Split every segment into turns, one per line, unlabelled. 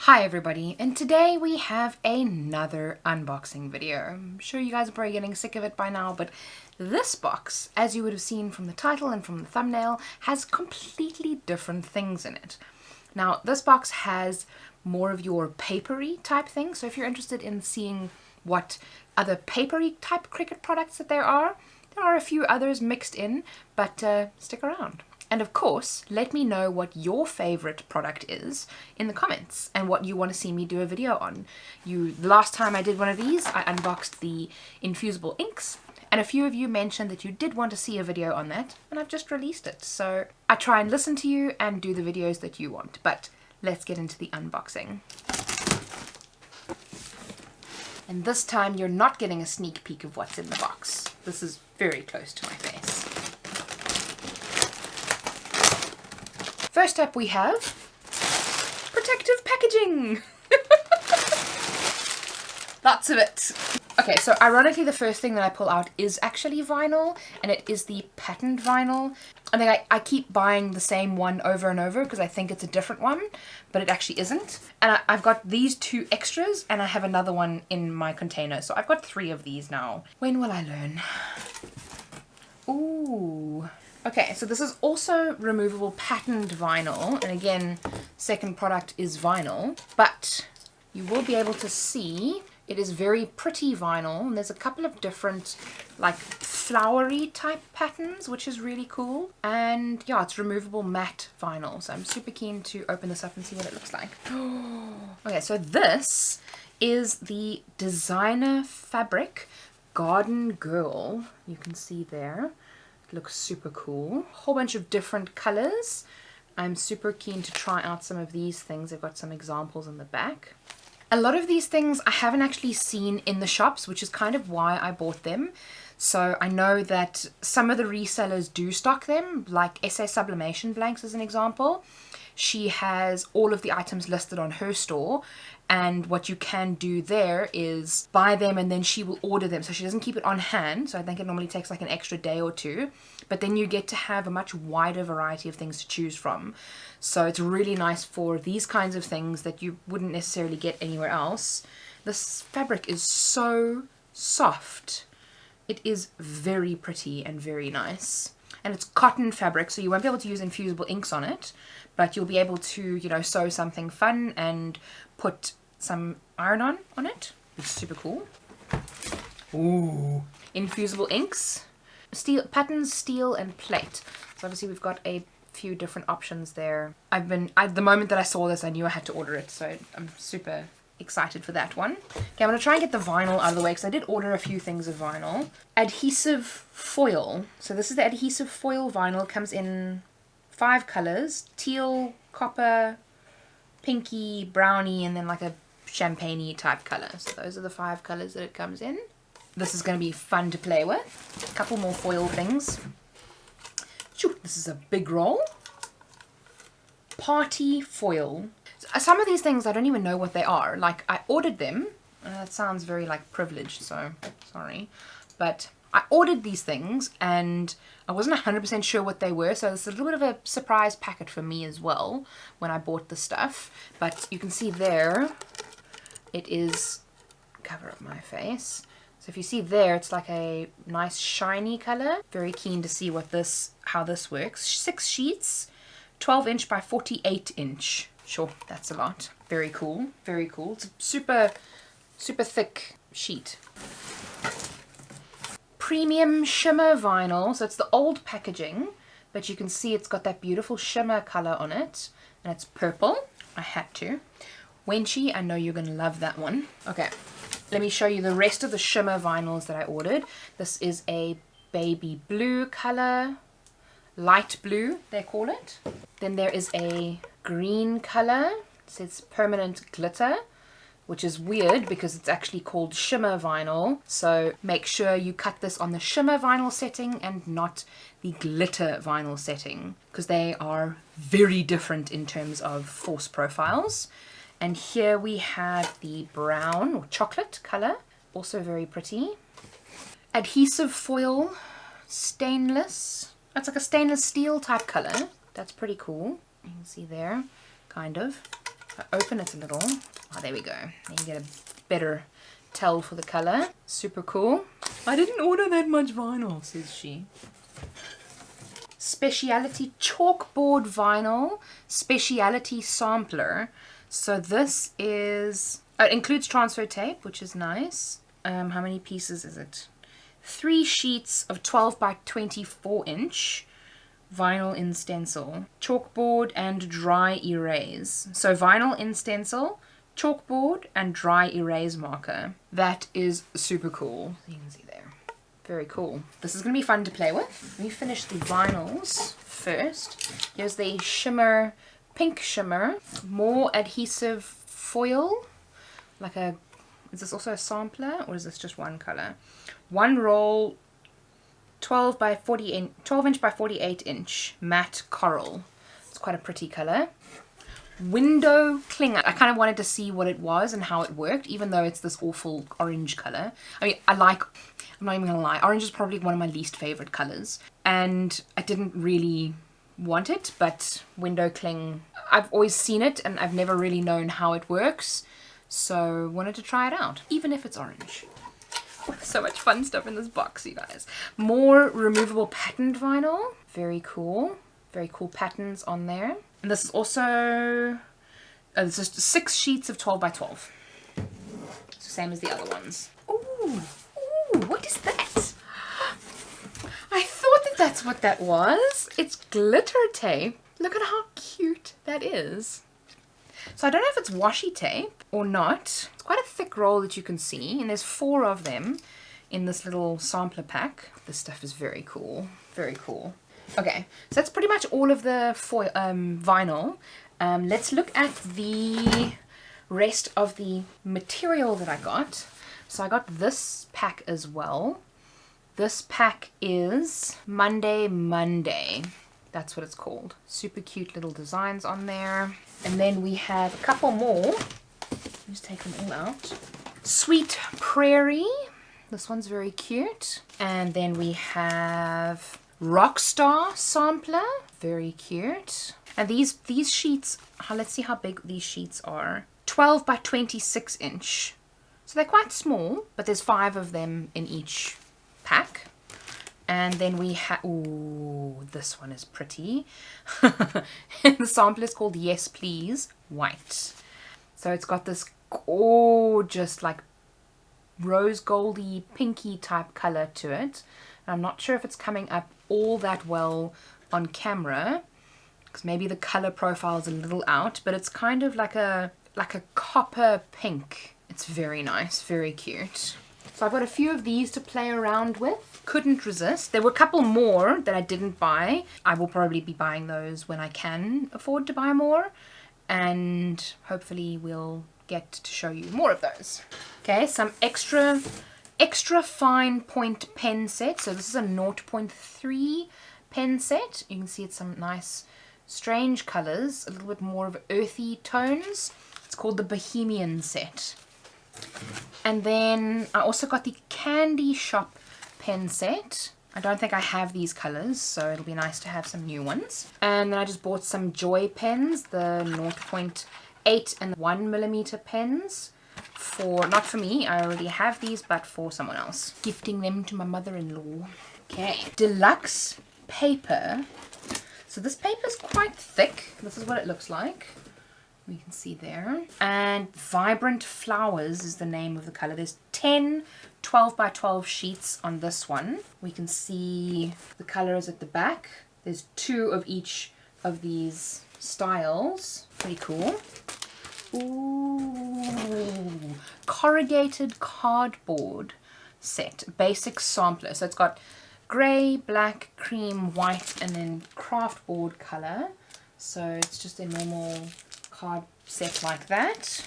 Hi everybody, and today we have another unboxing video. I'm sure you guys are probably getting sick of it by now, but this box, as you would have seen from the title and from the thumbnail, has completely different things in it. Now, this box has more of your papery type thing, so if you're interested in seeing what other papery type Cricut products that there are a few others mixed in, but stick around. And of course, let me know what your favorite product is in the comments and what you want to see me do a video on. The last time I did one of these, I unboxed the infusible inks, and a few of you mentioned that you did want to see a video on that, and I've just released it. So I try and listen to you and do the videos that you want, but let's get into the unboxing. And this time you're not getting a sneak peek of what's in the box. This is very close to my face. First up we have protective packaging. Lots of it. Okay, so ironically the first thing that I pull out is actually vinyl, and it is the patterned vinyl. I think I keep buying the same one over and over because I think it's a different one, but it actually isn't. And I've got these two extras, and I have another one in my container, so I've got 3 of these now. When will I learn? Ooh. Okay, so this is also removable patterned vinyl, and again, second product is vinyl, but you will be able to see it is very pretty vinyl, and there's a couple of different like flowery type patterns, which is really cool. And yeah, it's removable matte vinyl, so I'm super keen to open this up and see what it looks like. Okay, so this is the designer fabric Garden Girl. You can see there. It looks super cool. Whole bunch of different colors. I'm super keen to try out some of these things. I've got some examples in the back. A lot of these things I haven't actually seen in the shops, which is kind of why I bought them. So I know that some of the resellers do stock them, like SA Sublimation Blanks as an example. She has all of the items listed on her store, and what you can do there is buy them and then she will order them. So she doesn't keep it on hand, so I think it normally takes like an extra day or 2, but then you get to have a much wider variety of things to choose from. So it's really nice for these kinds of things that you wouldn't necessarily get anywhere else. This fabric is so soft. It is very pretty and very nice. And it's cotton fabric, so you won't be able to use infusible inks on it, but you'll be able to, you know, sew something fun and put some iron-on it. It's super cool. Ooh. Infusible inks. Steel patterns, steel and plate. So obviously we've got a few different options there. The moment that I saw this, I knew I had to order it, so I'm super excited for that one. Okay, I'm going to try and get the vinyl out of the way because I did order a few things of vinyl. Adhesive foil. So this is the adhesive foil vinyl. It comes in 5 colors: teal, copper, pinky, brownie, and then like a champagne-y type color. So those are the 5 colors that it comes in. This is going to be fun to play with. A couple more foil things. Shoot, this is a big roll. Party foil. Some of these things I don't even know what they are. Like, I ordered them. That sounds very like privileged, so sorry. But I ordered these things and I wasn't 100% sure what they were, so it's a little bit of a surprise packet for me as well when I bought the stuff. But you can see there, it is, cover up my face. So if you see there, it's like a nice shiny color. Very keen to see how this works. 6 sheets, 12" by 48". Sure, that's a lot. Very cool, very cool. It's a super, super thick sheet. Premium shimmer vinyl. So it's the old packaging, but you can see it's got that beautiful shimmer color on it, and it's purple. I had to. Wenchie, I know you're gonna love that one. Okay, let me show you the rest of the shimmer vinyls that I ordered. This is a baby blue color, light blue they call it. Then there is a green color. It says permanent glitter, which is weird because it's actually called shimmer vinyl. So make sure you cut this on the shimmer vinyl setting and not the glitter vinyl setting, because they are very different in terms of force profiles. And here we have the brown or chocolate color, also very pretty. Adhesive foil, stainless. That's like a stainless steel type color. That's pretty cool. You can see there, kind of. If I open it a little, oh, there we go. Then you get a better tell for the color. Super cool. I didn't order that much vinyl, says she. Speciality chalkboard vinyl, speciality sampler. So this is, oh, it includes transfer tape, which is nice. How many pieces is it? 3 sheets of 12 by 24 inch vinyl in stencil, chalkboard and dry erase. So vinyl in stencil, chalkboard and dry erase marker. That is super cool. You can see there. Very cool. This is going to be fun to play with. Let me finish the vinyls first. Here's the shimmer, pink shimmer, more adhesive foil, like a, is this also a sampler or is this just one color? One roll, 12 inch by 48 inch matte coral. It's quite a pretty color. Window cling. I kind of wanted to see what it was and how it worked, even though it's this awful orange color. I mean, I'm not even gonna lie, orange is probably one of my least favorite colors, and I didn't really want it, but window cling, I've always seen it and I've never really known how it works, so wanted to try it out, even if it's orange. Oh, there's so much fun stuff in this box, you guys. More removable patterned vinyl. Very cool. Very cool patterns on there. And this is also, this is 6 sheets of 12 by 12. It's the same as the other ones. Ooh, what is that? I thought that that's what that was. It's glitter tape. Look at how cute that is. So I don't know if it's washi tape or not. It's quite a thick roll that you can see, and there's 4 of them in this little sampler pack. This stuff is very cool. Very cool. Okay, so that's pretty much all of the foil, vinyl. Let's look at the rest of the material that I got. So I got this pack as well. This pack is Monday. That's what it's called. Super cute little designs on there. And then we have a couple more. Just take them all out. Sweet Prairie. This one's very cute. And then we have Rockstar Sampler. Very cute. And these sheets, let's see how big these sheets are. 12 by 26 inch. So they're quite small, but there's 5 of them in each pack. And then we have, ooh, this one is pretty. The sample is called Yes Please White. So it's got this gorgeous, like rose goldy, pinky type color to it. I'm not sure if it's coming up all that well on camera, because maybe the color profile is a little out, but it's kind of like a copper pink. It's very nice, very cute. So I've got a few of these to play around with. Couldn't resist. There were a couple more that I didn't buy. I will probably be buying those when I can afford to buy more, and hopefully we'll get to show you more of those. Okay, some extra fine point pen set. So this is a 0.3 pen set. You can see it's some nice strange colors, a little bit more of earthy tones. It's called the Bohemian set. And then I also got the Candy Shop pen set. I don't think I have these colors, so it'll be nice to have some new ones. And then I just bought some Joy pens, the 0.8 and 1mm pens. For, not for me, I already have these, but for someone else. Gifting them to my mother-in-law. Okay, deluxe paper. So this paper is quite thick. This is what it looks like. We can see there. And Vibrant Flowers is the name of the color. There's 10 12 by 12 sheets on this one. We can see the colors at the back. There's 2 of each of these styles. Pretty cool. Ooh, corrugated cardboard set, basic sampler. So it's got gray, black, cream, white, and then craftboard color. So it's just a normal card set like that,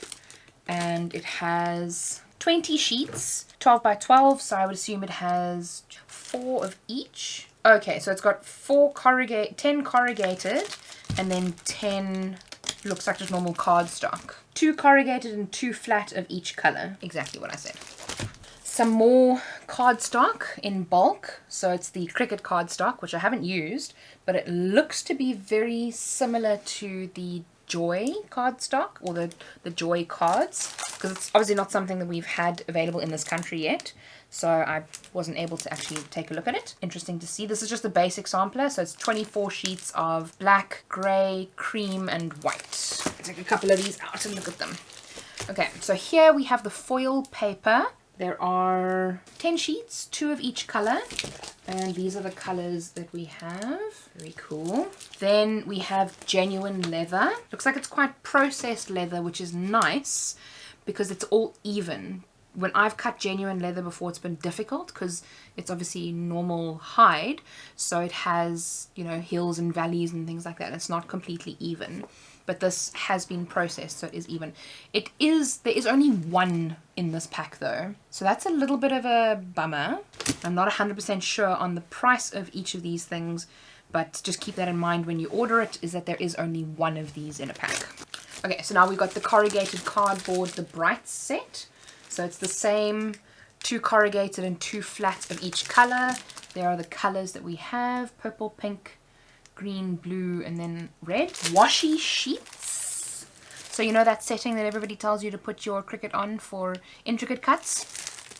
and it has 20 sheets, 12 by 12, so I would assume it has 4 of each. Okay, so it's got 10 corrugated, and then 10 looks like just normal cardstock. 2 corrugated and 2 flat of each color. Exactly what I said. Some more cardstock in bulk. So it's the Cricut cardstock, which I haven't used, but it looks to be very similar to the Joy cardstock, or the Joy cards, because it's obviously not something that we've had available in this country yet. So I wasn't able to actually take a look at it. Interesting to see. This is just a basic sampler. So it's 24 sheets of black, grey, cream, and white. I'll take a couple of these out and look at them. Okay, so here we have the foil paper. There are 10 sheets, 2 of each color. And these are the colors that we have. Very cool. Then we have genuine leather. Looks like it's quite processed leather, which is nice because it's all even. When I've cut genuine leather before, it's been difficult because it's obviously normal hide, so it has, you know, hills and valleys and things like that. It's not completely even, but this has been processed, so it is even. There is only one in this pack though, so that's a little bit of a bummer. I'm not 100% sure on the price of each of these things, but just keep that in mind when you order it, is that there is only one of these in a pack. Okay, so now we've got the corrugated cardboard, the Bright set. So it's the same, 2 corrugated and 2 flat of each color. There are the colors that we have: purple, pink, green, blue, and then red. Washi sheets. So you know that setting that everybody tells you to put your Cricut on for intricate cuts?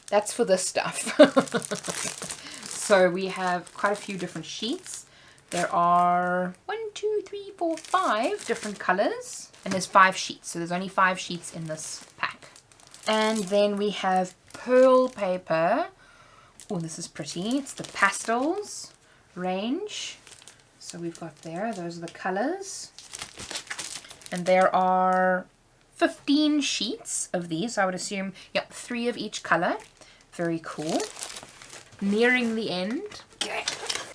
That's for this stuff. So we have quite a few different sheets. There are 5 different colors, and there's 5 sheets. So there's only 5 sheets in this pack. And then we have pearl paper. Oh, this is pretty. It's the pastels range. So we've got those are the colors. And there are 15 sheets of these. So I would assume, yep, 3 of each color. Very cool. Nearing the end.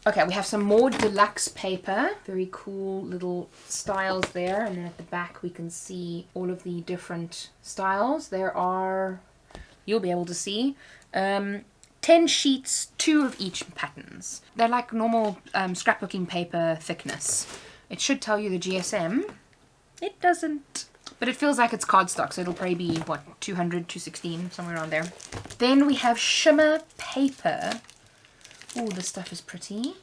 Okay, we have some more deluxe paper. Very cool little styles there. And then at the back we can see all of the different styles. There are, you'll be able to see, 10 sheets, 2 of each patterns. They're like normal scrapbooking paper thickness. It should tell you the GSM. It doesn't. But it feels like it's cardstock, so it'll probably be, what, 200, 216, somewhere around there. Then we have shimmer paper. Oh, this stuff is pretty.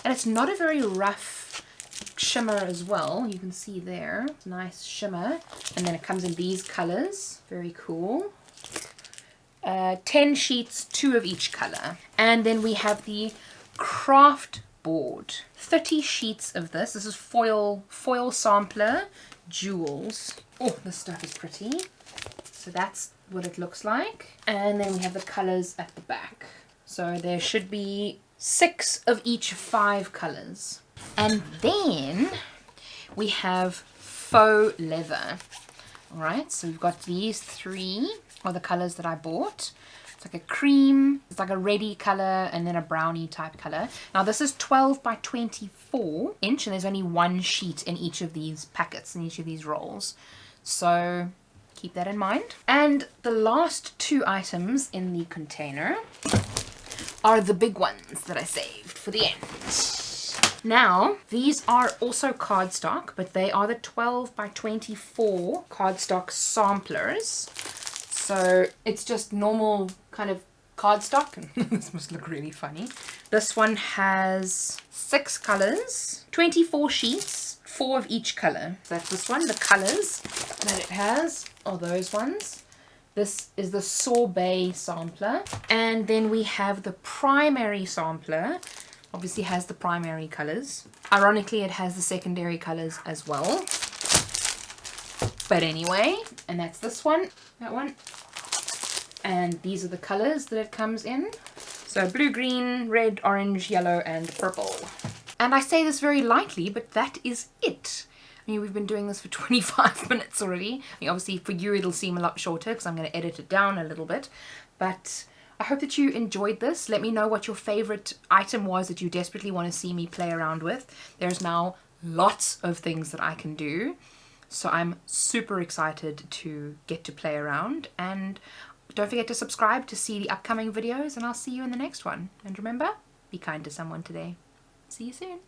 And it's not a very rough shimmer as well. You can see there. It's nice shimmer. And then it comes in these colors. Very cool. 10 sheets, 2 of each color. And then we have the craft board. 30 sheets of this. This is foil sampler, jewels. Oh, this stuff is pretty. So that's what it looks like. And then we have the colors at the back. So there should be 6 of each 5 colors. And then we have faux leather. All right, so we've got these 3 are the colors that I bought. It's like a cream, it's like a reddy color, and then a brownie type color. Now this is 12 by 24 inch, and there's only 1 sheet in each of these packets, in each of these rolls. So keep that in mind. And the last 2 items in the container are the big ones that I saved for the end. Now, these are also cardstock, but they are the 12 by 24 cardstock samplers. So it's just normal kind of cardstock. This must look really funny. This one has 6 colors, 24 sheets, 4 of each color. So that's this one. The colors that it has are those ones. This is the sorbet sampler. And then we have the primary sampler. Obviously has the primary colors. Ironically, it has the secondary colors as well. But anyway, and that's this one, that one. And these are the colors that it comes in. So blue, green, red, orange, yellow, and purple. And I say this very lightly, but that is it. I mean, we've been doing this for 25 minutes already. I mean, obviously for you it'll seem a lot shorter because I'm going to edit it down a little bit. But I hope that you enjoyed this. Let me know what your favorite item was that you desperately want to see me play around with. There's now lots of things that I can do. So I'm super excited to get to play around. And don't forget to subscribe to see the upcoming videos, and I'll see you in the next one. And remember, be kind to someone today. See you soon.